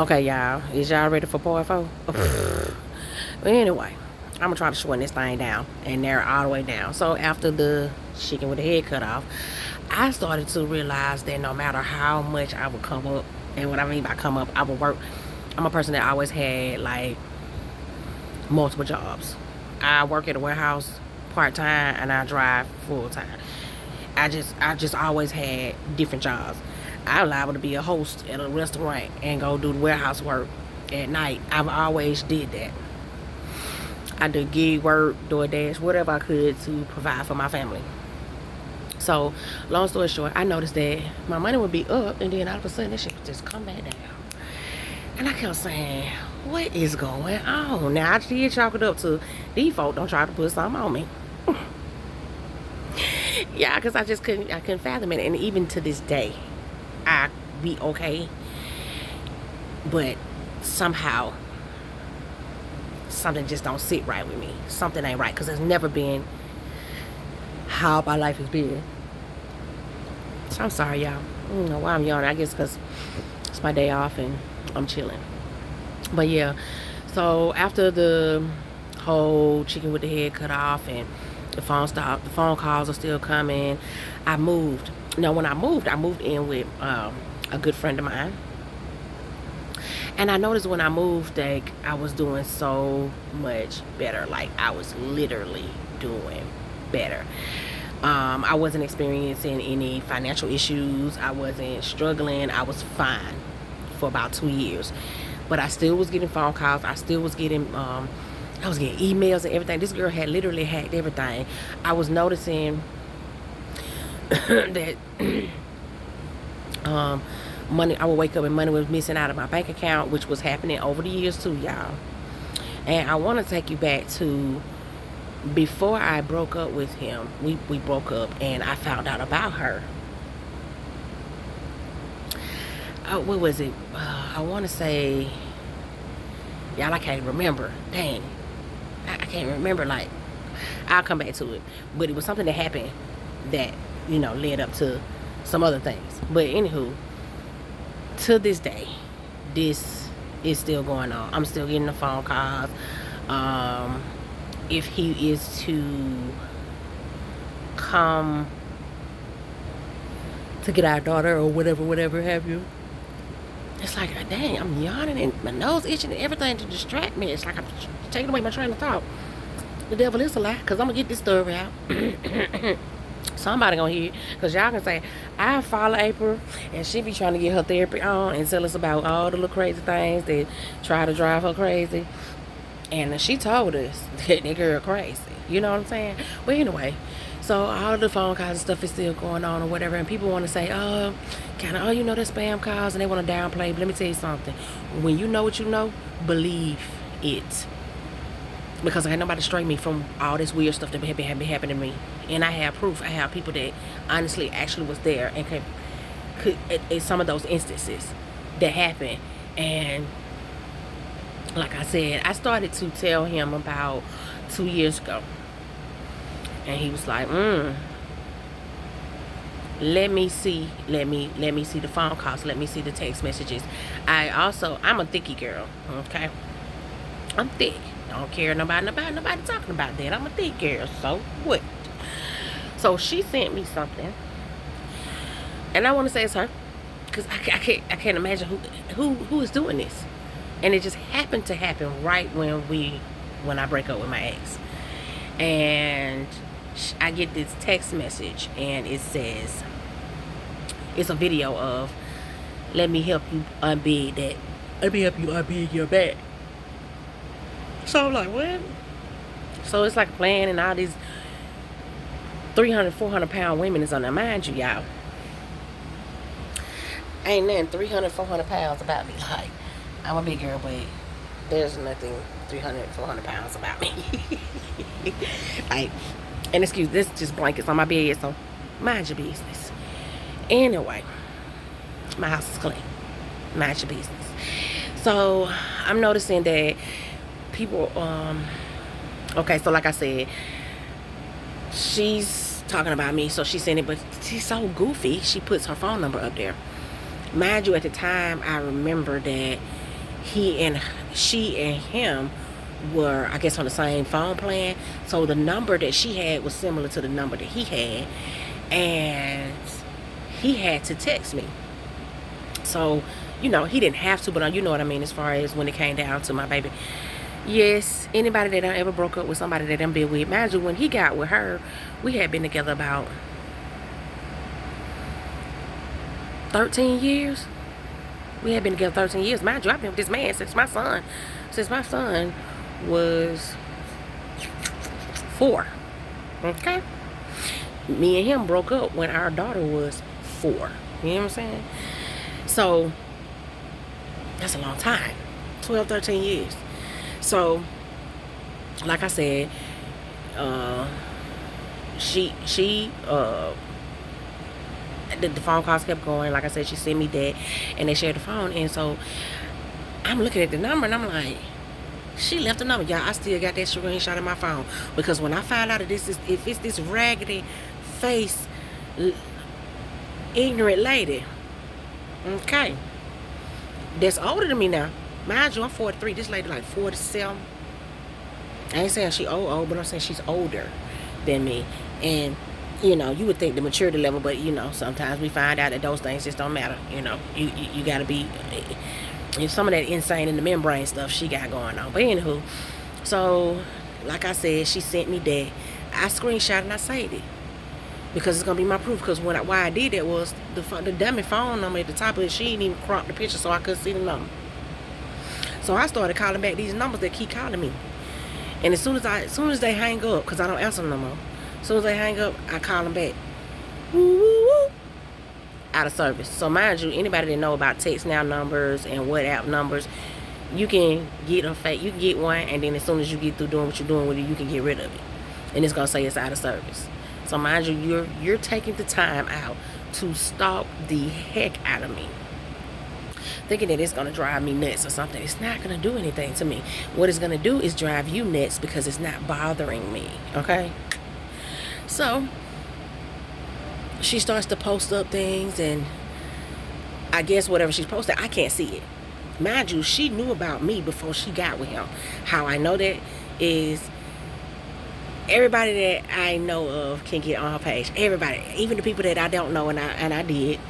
Okay, y'all. Is y'all ready for part four? But anyway, I'm gonna try to shorten this thing down and narrow all the way down. So after the chicken with the head cut off, I started to realize that no matter how much I would come up, and what I mean by come up, I would work. I'm a person that always had like multiple jobs. I work at a warehouse part-time and I drive full-time. I just always had different jobs. I was liable to be a host at a restaurant and go do the warehouse work at night. I've always did that. I did gig work, DoorDash, whatever I could to provide for my family. So, long story short, I noticed that my money would be up and then all of a sudden this shit would just come back down. And I kept saying, what is going on? Now, I did chalk it up to these folk don't try to put something on me. Yeah, because I couldn't fathom it. And even to this day, I be okay. But somehow, something just don't sit right with me. Something ain't right. Because it's never been how my life has been. So I'm sorry, y'all. I don't know why I'm yawning. I guess because it's my day off and I'm chilling. But yeah, so after the whole chicken with the head cut off and the phone stopped, the phone calls are still coming, I moved. Now when I moved in with a good friend of mine. And I noticed when I moved that I was doing so much better. Like I was literally doing better. I wasn't experiencing any financial issues. I wasn't struggling. I was fine for about 2 years. But I still was getting phone calls. I still was getting I was getting emails and everything. This girl had literally hacked everything. I was noticing that money, I would wake up and money was missing out of my bank account, which was happening over the years too, y'all. And I want to take you back to before I broke up with him. We broke up and I found out about her. What was it? I want to say, y'all, I can't remember. Dang. I can't remember. Like, I'll come back to it. But it was something that happened that, led up to some other things. But anywho, to this day, this is still going on. I'm still getting the phone calls. If he is to come to get our daughter or whatever have you, it's like, dang, I'm yawning and my nose itching and everything to distract me. It's like I'm taking away my train of thought. The devil is a lie, because I'm going to get this story out. Somebody going to hear it, because y'all can say, I follow April, and she be trying to get her therapy on and tell us about all the little crazy things that try to drive her crazy. And she told us that that girl crazy. You know what I'm saying? Well, anyway, so all of the phone calls and stuff is still going on or whatever, and people want to say, that's spam calls, and they want to downplay. But let me tell you something. When you know what you know, believe it. Because I had nobody straight me from all this weird stuff that had been happening to me. And I have proof. I have people that honestly actually was there and could at some of those instances that happened. And like I said, I started to tell him about 2 years ago. And he was like, let me see the phone calls. Let me see the text messages. I'm a thicky girl, okay? I'm thick. I don't care nobody talking about that. I'm a thick girl, so what? So she sent me something. And I want to say it's her. Because I can't imagine who is doing this. And it just happened to happen right when I break up with my ex. And I get this text message and it says, it's a video of, let me help you unbig that. Let me help you unbig your back. So I'm like, what? So it's like a plan, and all these 300, 400 pound women is on there. Mind you, y'all, ain't nothing 300, 400 pounds about me. Like, I'm a big girl, but there's nothing 300, 400 pounds about me. Like, and excuse, this just blankets on my bed, so mind your business. Anyway, my house is clean. Mind your business. So I'm noticing that people, okay, so like I said, she's talking about me, so she sent it, but she's so goofy, she puts her phone number up there. Mind you, at the time, I remember that he and she and him were, I guess, on the same phone plan. So the number that she had was similar to the number that he had, and he had to text me. So, he didn't have to, but you know what I mean, as far as when it came down to my baby. Yes, anybody that ever broke up with somebody that I'm been with, mind you, when he got with her, we had been together about 13 years. We had been together 13 years. Mind you, I've been with this man since my son was 4. Okay? Me and him broke up when our daughter was 4. You know what I'm saying? So, that's a long time. 12, 13 years. So, like I said, the phone calls kept going. Like I said, she sent me that, and they shared the phone. And so, I'm looking at the number, and I'm like, she left a number. Y'all, I still got that screenshot in my phone. Because when I found out that if it's this raggedy face, ignorant lady, okay, that's older than me now. Mind you, I'm 43. This lady like 47. I ain't saying she old, but I'm saying she's older than me. And, you would think the maturity level, but, sometimes we find out that those things just don't matter. You got to be, some of that insane in the membrane stuff she got going on. But anywho, so, like I said, she sent me that. I screenshot and I saved it. Because it's going to be my proof. Because why I did that was the dummy phone number at the top of it, she didn't even crop the picture so I couldn't see the number. So I started calling back these numbers that keep calling me. And as soon as they hang up, because I don't answer them no more, as soon as they hang up, I call them back. Woo, woo, woo. Out of service. So mind you, anybody that know about text now numbers and WhatsApp numbers, you can get you can get one, and then as soon as you get through doing what you're doing with it, you can get rid of it. And it's going to say it's out of service. So mind you, you're taking the time out to stalk the heck out of me, thinking that it's going to drive me nuts or something. It's not going to do anything to me. What it's going to do is drive you nuts because it's not bothering me, okay? So, she starts to post up things, and I guess whatever she's posting, I can't see it. Mind you, she knew about me before she got with him. How I know that is everybody that I know of can get on her page. Everybody, even the people that I don't know, and I did.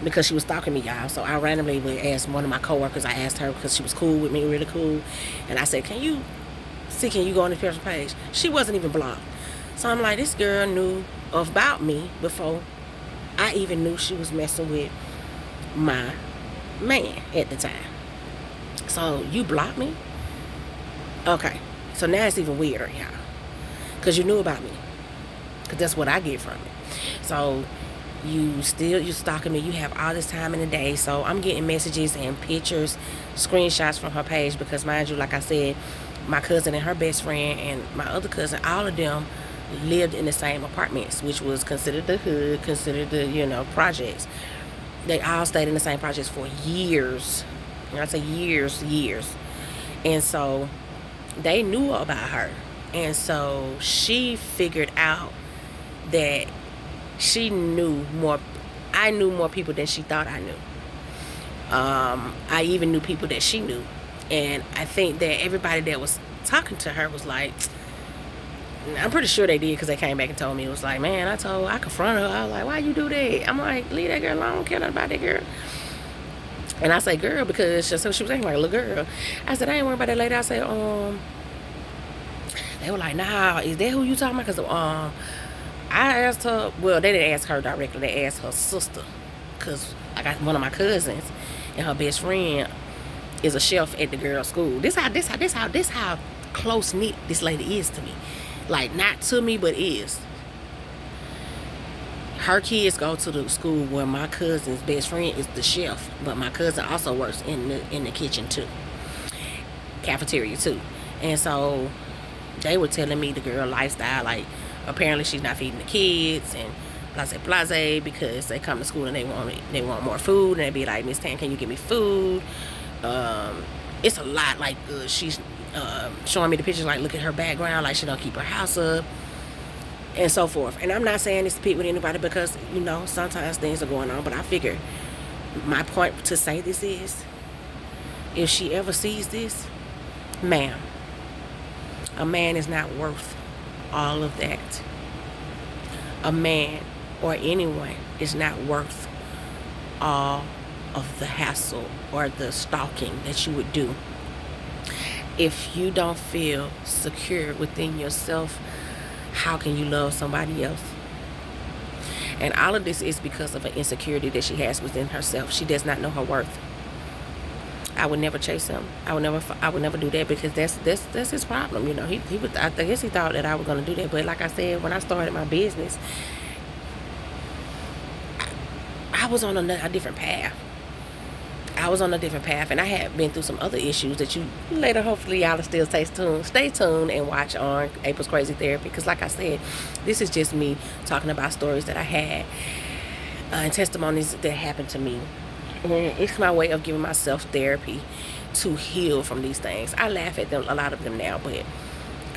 Because she was stalking me, y'all. So I randomly would ask one of my coworkers. I asked her because she was cool with me, really cool. And I said, can you go on this person's page? She wasn't even blocked. So I'm like, this girl knew about me before I even knew she was messing with my man at the time. So you blocked me? Okay. So now it's even weirder, y'all. Because you knew about me. Because that's what I get from it. So you stalking me. You have all this time in the day. So I'm getting messages and pictures, screenshots from her page. Because mind you, like I said, my cousin and her best friend and my other cousin, all of them lived in the same apartments, which was considered the hood, considered the, projects. They all stayed in the same projects for years. And I say years. And so they knew about her. And so she figured out that she knew more. I knew more people than she thought I knew. I even knew people that she knew. And I think that everybody that was talking to her was like, I'm pretty sure they did, because they came back and told me. It was like, man, I confronted her. I was like, why you do that? I'm like, leave that girl alone. I don't care nothing about that girl. And I say girl because she was acting like a little girl. I said, I ain't worried about that lady. I said, they were like, nah, is that who you talking about? Because I asked her, well, they didn't ask her directly. They asked her sister, because I got one of my cousins and her best friend is a chef at the girls' school. This how close knit this lady is to me. Like, not to me, but is. Her kids go to the school where my cousin's best friend is the chef, but my cousin also works in the kitchen too, cafeteria too. And so they were telling me the girl lifestyle, like apparently she's not feeding the kids and blase because they come to school and they want more food, and they be like, Miss Tan, can you give me food? It's a lot. Like she's showing me the pictures, like look at her background, like she don't keep her house up and so forth. And I'm not saying this to compete with anybody, because sometimes things are going on, but I figure my point to say this is If she ever sees this, ma'am, a man is not worth all of that. A man or anyone is not worth all of the hassle or the stalking that you would do. If you don't feel secure within yourself, how can you love somebody else? And all of this is because of an insecurity that she has within herself. She does not know her worth. I would never chase him. I would never do that, because that's his problem. You know, he would. I guess he thought that I was gonna do that. But like I said, when I started my business, I was on a different path. And I had been through some other issues that you later, hopefully, y'all will still stay tuned and watch on April's Crazy Therapy. Because like I said, this is just me talking about stories that I had and testimonies that happened to me. And it's my way of giving myself therapy to heal from these things. I laugh at them, a lot of them now, but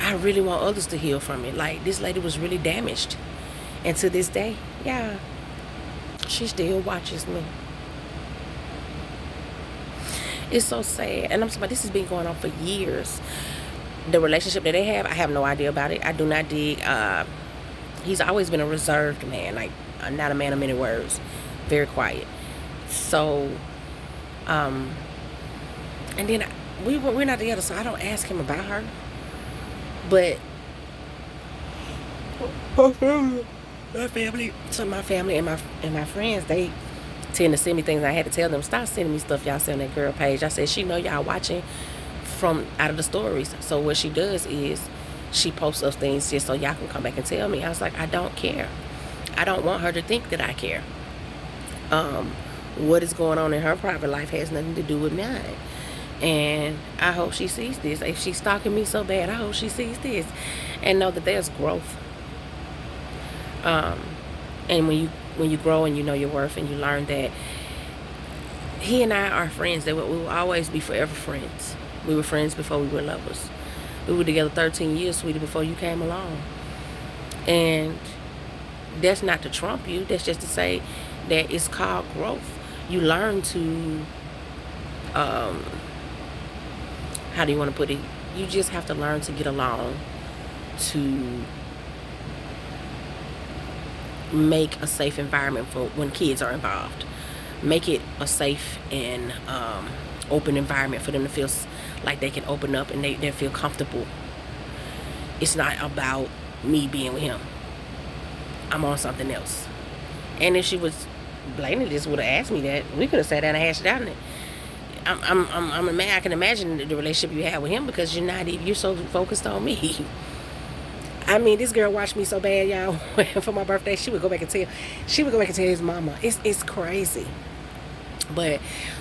I really want others to heal from it. Like, this lady was really damaged. And to this day, yeah, she still watches me. It's so sad. And I'm sorry, this has been going on for years. The relationship that they have, I have no idea about it. I do not dig. He's always been a reserved man, like not a man of many words, very quiet. So, and then we're not together, so I don't ask him about her. But my family, and my friends, they tend to send me things. I had to tell them, stop sending me stuff y'all send on that girl page. I said, she know y'all watching from out of the stories. So what she does is she posts those things just so y'all can come back and tell me. I was like, I don't care. I don't want her to think that I care. What is going on in her private life has nothing to do with mine. And I hope she sees this. If she's stalking me so bad, I hope she sees this and know that there's growth. And when you grow and you know your worth and you learn that he and I are friends, that we will always be forever friends. We were friends before we were lovers. We were together 13 years, sweetie, before you came along. And that's not to trump you. That's just to say that it's called growth. You learn to, how do you want to put it? You just have to learn to get along, to make a safe environment for when kids are involved. Make it a safe and open environment for them to feel like they can open up and they feel comfortable. It's not about me being with him. I'm on something else. And if she was blatantly just would have asked me that, we could have sat down and hashed it out. And I'm a man. I can imagine the relationship you have with him, because you're so focused on me. I mean, this girl watched me so bad, y'all. For my birthday, she would go back and tell his mama. It's crazy. But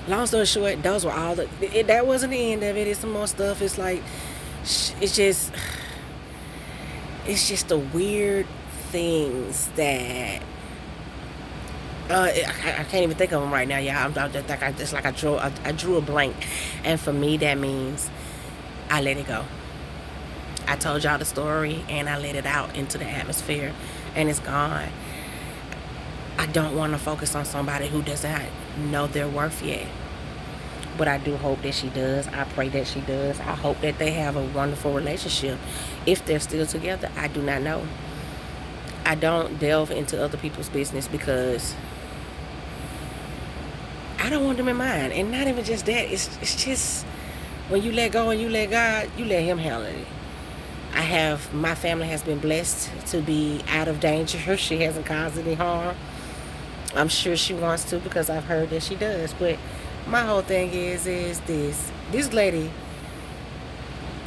long story short, those were all that wasn't the end of it. It's some more stuff. It's like, it's just the weird things that I can't even think of them right now, y'all. I drew a blank, and for me that means I let it go. I told y'all the story and I let it out into the atmosphere, and it's gone. I don't want to focus on somebody who doesn't know their worth yet. But I do hope that she does. I pray that she does. I hope that they have a wonderful relationship. If they're still together, I do not know. I don't delve into other people's business because I don't want them in mine. And not even just that. It's just when you let go and you let God, you let him handle it. My family has been blessed to be out of danger. She hasn't caused any harm. I'm sure she wants to, because I've heard that she does. But my whole thing is this lady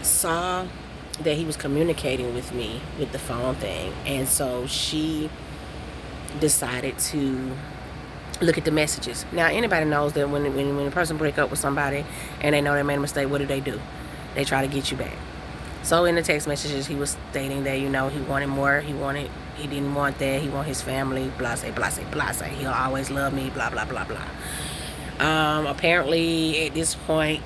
saw that he was communicating with me with the phone thing, and so she decided to look at the messages. Now, anybody knows that when a person break up with somebody and they know they made a mistake, what do? They try to get you back. So in the text messages, he was stating that, he wanted more. He didn't want that. He want his family, blase, blase, blase. He'll always love me, blah, blah, blah, blah. Apparently, at this point,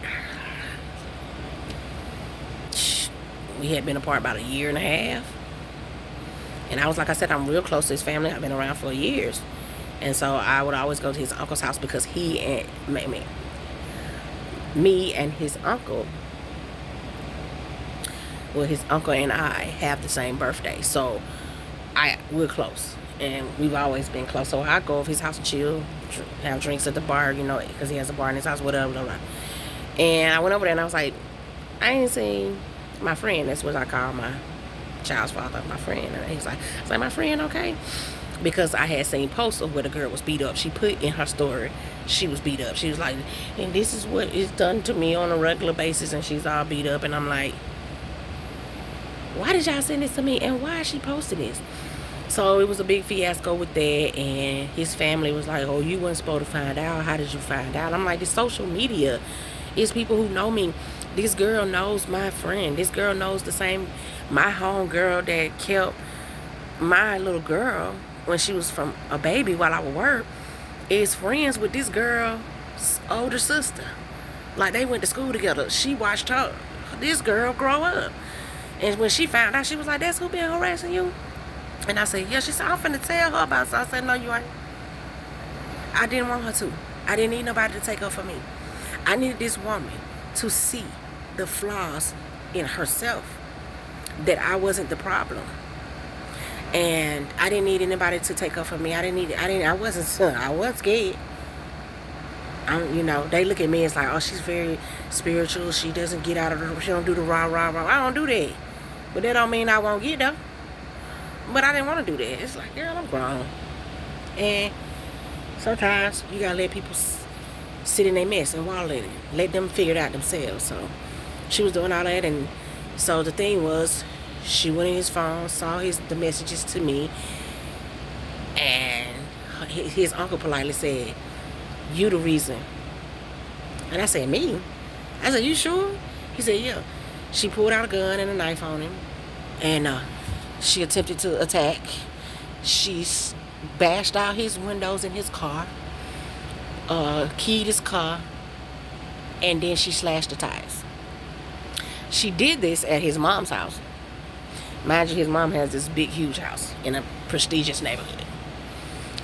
we had been apart about a year and a half. And like I said, I'm real close to his family. I've been around for years. And so I would always go to his uncle's house because he and me and his uncle, well, his uncle and I have the same birthday, so we're close, and we've always been close. So I go to his house and chill, have drinks at the bar, because he has a bar in his house, whatever, blah, blah. And I went over there and I was like, I ain't seen my friend. That's what I call my child's father, my friend. And he's like, I was like, my friend, okay? Because I had seen posts of where the girl was beat up. She put in her story she was beat up. She was like, and this is what is done to me on a regular basis, and she's all beat up. And I'm like, why did y'all send this to me, and why is she posting this? So it was a big fiasco with that, and his family was like, oh, you weren't supposed to find out. How did you find out? I'm like, the social media is people who know me. This girl knows my friend. This girl knows my home girl that kept my little girl when she was from a baby while I would work, is friends with this girl's older sister. Like, they went to school together. She watched this girl grow up. And when she found out, she was like, that's who been harassing you? And I said, yeah. She said, I'm finna tell her about it. So I said, no, you ain't. I didn't want her to. I didn't need nobody to take her for me. I needed this woman to see the flaws in herself, that I wasn't the problem. And I didn't need anybody to take her from me. I was scared. They look at me as like, oh, she's very spiritual. She doesn't get out of she don't do the rah, rah, rah. I don't do that. But that don't mean I won't get there. But I didn't want to do that. It's like, girl, I'm grown. And sometimes you gotta let people sit in their mess and wallow in it. Let them figure it out themselves. So she was doing all that, and so the thing was, she went in his phone, saw the messages to me, and his uncle politely said, you the reason. And I said, me? I said, you sure? He said, yeah. She pulled out a gun and a knife on him, and she attempted to attack. She bashed out his windows in his car, keyed his car, and then she slashed the tires. She did this at his mom's house. Mind you, his mom has this big, huge house in a prestigious neighborhood.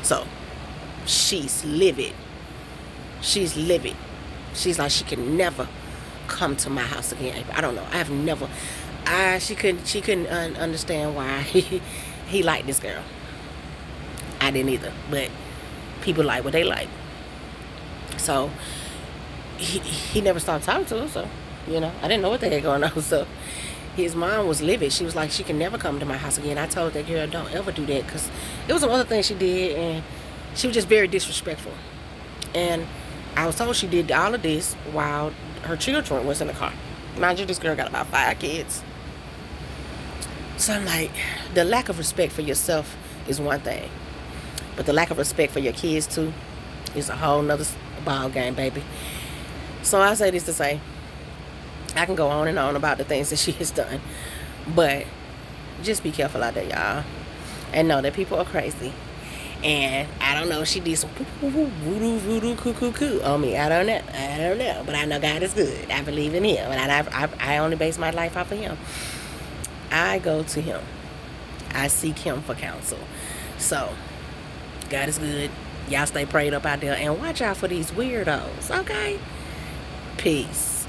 So she's livid. She's livid. She's like, she can never come to my house again. I don't know. She couldn't understand why he liked this girl. I didn't either. But people like what they like. So he never stopped talking to her. So, I didn't know what the heck going on. So his mom was livid. She was like, she can never come to my house again. I told that girl, don't ever do that, because it was some other things she did, and she was just very disrespectful. And I was told she did all of this while her children was in the car. Mind you, this girl got about 5 kids. So I'm like, the lack of respect for yourself is one thing, but the lack of respect for your kids too is a whole nother ball game, baby. So I say this to say, I can go on and on about the things that she has done, but just be careful out there, y'all, and know that people are crazy. And I don't know, she did some voodoo, cuckoo on me. I don't know, but I know God is good. I believe in Him, and I only base my life off of Him. I go to Him. I seek Him for counsel. So God is good. Y'all stay prayed up out there, and watch out for these weirdos. Okay, peace.